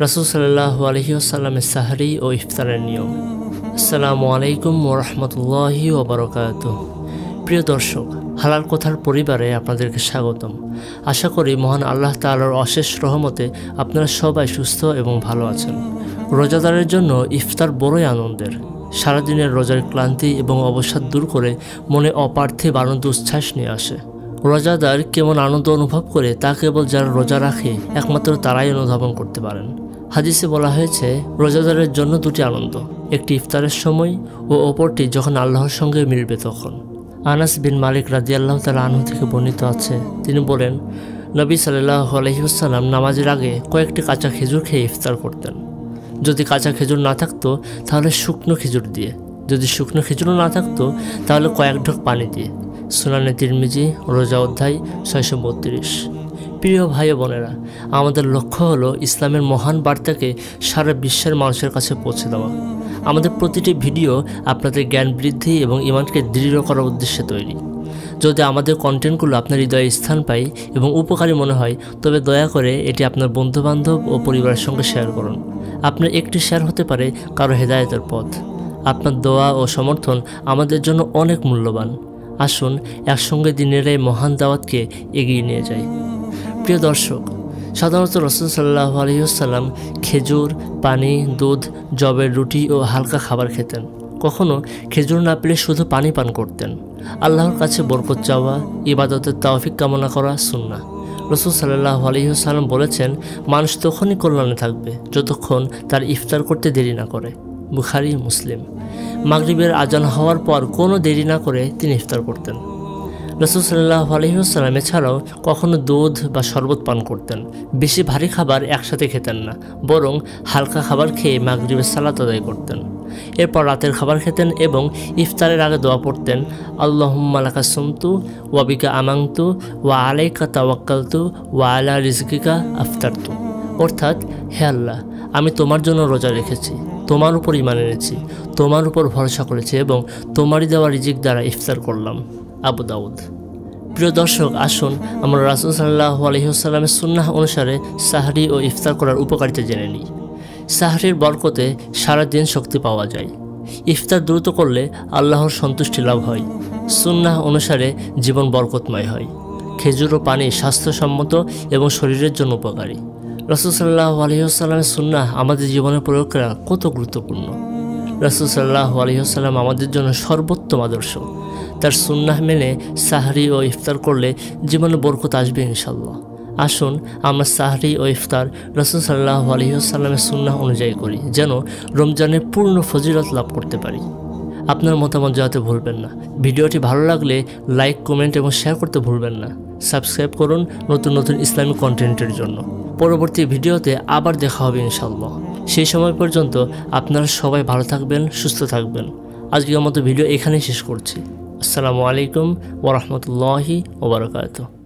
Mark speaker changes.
Speaker 1: রাসূল সাল্লাল্লাহু আলাইহি ওয়াসাল্লামের সাহরি ও ইফতারের নিয়ম। আসসালামু আলাইকুম ওয়া রাহমাতুল্লাহি ওয়া বারাকাতুহু। প্রিয় দর্শক, হালাল কথার পরিবারে আপনাদেরকে স্বাগতম। আশা করি মহান আল্লাহ তাআলার অশেষ রহমতে আপনারা সবাই সুস্থ এবং ভালো আছেন। রোজাদারের জন্য ইফতার বড়ই আনন্দের। সারাদিনের রোজার ক্লান্তি এবং অবসাদ দূর করে মনে অপার্থিব আনন্দ উচ্ছ্বাস নিয়ে আসে। রোজাদার কেমন আনন্দ অনুভব করে তা কেবল যারা রোজা রাখে একমাত্র তারাই অনুধাবন করতে পারেন। হাদিসে বলা হয়েছে, রোজাদারের জন্য দুটি আনন্দ, একটি ইফতারের সময় ও অপরটি যখন আল্লাহর সঙ্গে মিলবে তখন। আনাস বিন মালিক রাদিয়াল্লাহু তাআলা আনহু থেকে বর্ণিত আছে, তিনি বলেন, নবী সাল্লাল্লাহু আলাইহি ওয়াসাল্লাম নামাজের আগে কয়েকটি কাঁচা খেজুর খেয়ে ইফতার করতেন। যদি কাঁচা খেজুর না থাকতো তাহলে শুকনো খেজুর দিয়ে, যদি শুকনো খেজুরও না থাকতো তাহলে কয়েক ঢোক পানি দিয়ে। সুনানে তিরমিজি, রোজা অধ্যায় 632। প্রিয় ভাই বোনেরা, আমাদের লক্ষ্য হলো ইসলামের মহান বার্তাকে সারা বিশ্বের মানুষের কাছে পৌঁছে দেওয়া। আমাদের প্রতিটি ভিডিও আপনাদের জ্ঞান বৃদ্ধি এবং ঈমানকে দৃঢ় করার উদ্দেশ্যে তৈরি। যদি আমাদের কন্টেন্টগুলো আপনার হৃদয়ে স্থান পায় এবং উপকারী মনে হয়, তবে দয়া করে এটি আপনার বন্ধুবান্ধব ও পরিবারের সঙ্গে শেয়ার করুন। আপনার একটি শেয়ার হতে পারে কারো হেদায়েতের পথ। আপনার দোয়া ও সমর্থন আমাদের জন্য অনেক মূল্যবান। আসুন একসঙ্গে দিনের এই মহান দাওয়াতকে এগিয়ে নিয়ে যাই। প্রিয় দর্শক, সাধারণত রাসূল সাল্লাল্লাহু আলাইহি ওয়াসাল্লাম খেজুর, পানি, দুধ, জবের রুটি ও হালকা খাবার খেতেন। কখনো খেজুর না পেলে শুধু পানি পান করতেন। আল্লাহর কাছে বরকত চাওয়া, ইবাদতের তৌফিক কামনা করা সুন্নাহ। রাসূল সাল্লাল্লাহু আলাইহি ওয়াসাল্লাম বলেছেন, মানুষ তখনই কল্যাণে থাকবে যতক্ষণ তার ইফতার করতে দেরি না করে। বুখারী, মুসলিম। মাগরিবের আজান হওয়ার পর কোনো দেরি না করে তিনি ইফতার করতেন। রাসূল সাল্লাল্লাহু আলাইহি ওয়াসাল্লাম এছাড়াও কখনো দুধ বা শরবত পান করতেন। বেশি ভারী খাবার একসাথে খেতেন না, বরং হালকা খাবার খেয়ে মাগরিবের সালাত আদায় করতেন। এরপর রাতের খাবার খেতেন এবং ইফতারের আগে দোয়া পড়তেন, আল্লাহুম্মা লাকা সুমতু ওয়া বিকা আমানতু ওয়া আলাইকা তাওয়াক্কালতু ওয়া আলা রিজকিকা আফতারতু। অর্থাৎ, হে আল্লাহ, আমি তোমার জন্য রোজা রেখেছি, তোমার উপর ঈমান এনেছি, তোমার উপর ভরসা করেছি এবং তোমারই দেওয়া রিজিক দ্বারা ইফতার করলাম। আবু দাউদ। প্রিয় দর্শক, আসুন আমরা রাসূল সাল্লাল্লাহু আলাইহি ওয়াসাল্লামের সুন্নাহ অনুসারে সাহরি ও ইফতার করার উপকারিতা জেনে নিই। সাহরির বরকতে সারা দিন শক্তি পাওয়া যায়। ইফতার দ্রুত করলে আল্লাহর সন্তুষ্টি লাভ হয়। সুন্নাহ অনুসারে জীবন বরকতময় হয়। খেজুর ও পানি স্বাস্থ্যসম্মত এবং শরীরের জন্য উপকারী। রাসূল সাল্লাল্লাহু আলাইহি ওয়াসাল্লামের সুন্নাহ আমাদের জীবনে প্রয়োগ করা কত গুরুত্বপূর্ণ। রাসূল সাল্লাল্লাহু আলাইহি ওয়াসাল্লাম আমাদের জন্য সর্বোত্তম আদর্শ। তার সুন্নাহ মেনে সাহরি ও ইফতার করলে জীবনে বরকত আসবে ইনশাআল্লাহ। আসুন আমরা সাহরি ও ইফতার রাসূল সাল্লাল্লাহু আলাইহি ওয়াসাল্লামের সুন্নাহ অনুযায়ী করি, যেন রমজানের পূর্ণ ফজিলত লাভ করতে পারি। আপনার মতামত জানাতে ভুলবেন না। ভিডিওটি ভালো লাগলে লাইক, কমেন্ট এবং শেয়ার করতে ভুলবেন না। সাবস্ক্রাইব করুন নতুন নতুন ইসলামিক কন্টেন্টের জন্য। পরবর্তী ভিডিওতে আবার দেখা হবে ইনশাআল্লাহ। সেই সময় পর্যন্ত আপনারা সবাই ভালো থাকবেন, সুস্থ থাকবেন। আজকের মতো ভিডিও এখানেই শেষ করছি। আসসালামু আলাইকুম ওয়া রাহমাতুল্লাহি ওয়া বারাকাতুহু।